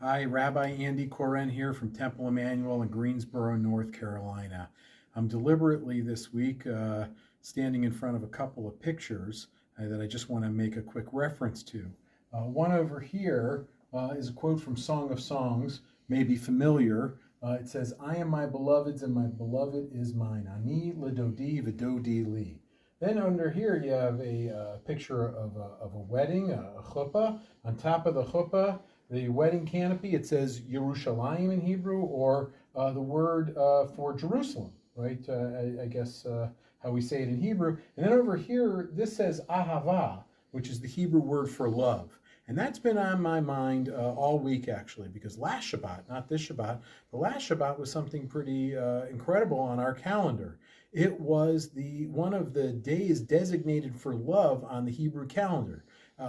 Hi, Rabbi Andy here from Temple Emmanuel in Greensboro, North Carolina. I'm deliberately this week standing in front of a couple of pictures that I just want to make a quick reference to. One over here is a quote from Song of Songs, may be familiar. It says, "I am my beloved's and my beloved is mine. Ani ledodi v'dodi li." Then under here you have a picture of a wedding, a chuppah. On top of the chuppah, the wedding canopy, it says Yerushalayim in Hebrew, or the word for Jerusalem, right? I guess how we say it in Hebrew. And then over here, this says Ahava, which is the Hebrew word for love. And that's been on my mind all week, actually, because last Shabbat, not this Shabbat, but last Shabbat was something pretty incredible on our calendar. It was one of the days designated for love on the Hebrew calendar.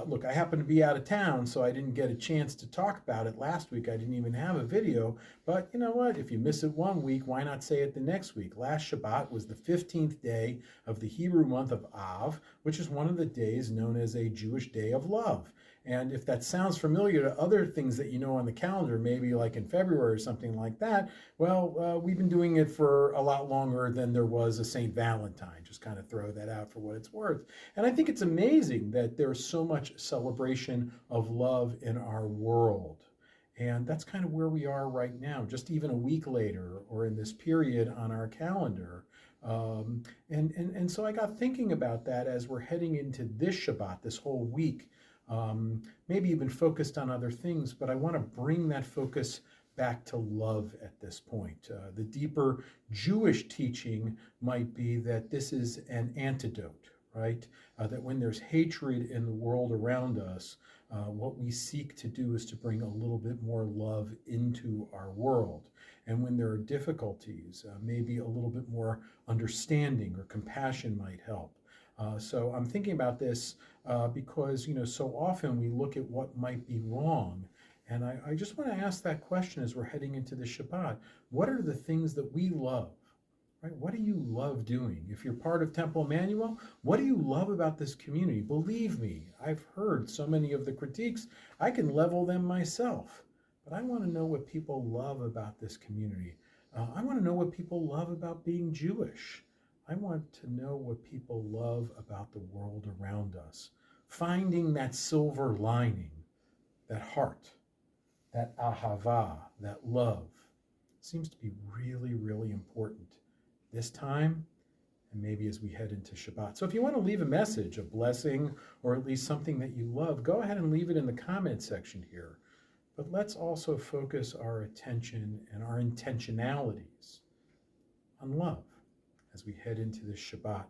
Look, I happened to be out of town, so I didn't get a chance to talk about it last week. I didn't even have a video, but you know what? If you miss it one week, why not say it the next week? Last Shabbat was the 15th day of the Hebrew month of Av, which is one of the days known as a Jewish day of love. And if that sounds familiar to other things that you know on the calendar, maybe like in February or something like that, well, we've been doing it for a lot longer than there was a St. Valentine. Just kind of throw that out for what it's worth. And I think it's amazing that there's so much celebration of love in our world. And that's kind of where we are right now, just even a week later or in this period on our calendar. And so I got thinking about that as we're heading into this Shabbat, this whole week. Maybe even focused on other things, but I want to bring that focus back to love at this point. The deeper Jewish teaching might be that this is an antidote, right? That when there's hatred in the world around us, what we seek to do is to bring a little bit more love into our world. And when there are difficulties, maybe a little bit more understanding or compassion might help. So I'm thinking about this because, so often we look at what might be wrong. And I just want to ask that question as we're heading into the Shabbat. What are the things that we love? Right? What do you love doing? If you're part of Temple Emmanuel, what do you love about this community? Believe me, I've heard so many of the critiques, I can level them myself. But I want to know what people love about this community. I want to know what people love about being Jewish. I want to know what people love about the world around us. Finding that silver lining, that heart, that ahava, that love, seems to be really, really important this time and maybe as we head into Shabbat. So if you want to leave a message, a blessing, or at least something that you love, go ahead and leave it in the comment section here. But let's also focus our attention and our intentionalities on love as we head into this Shabbat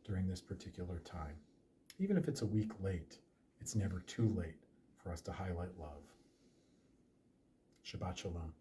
during this particular time. Even if it's a week late, it's never too late for us to highlight love. Shabbat Shalom.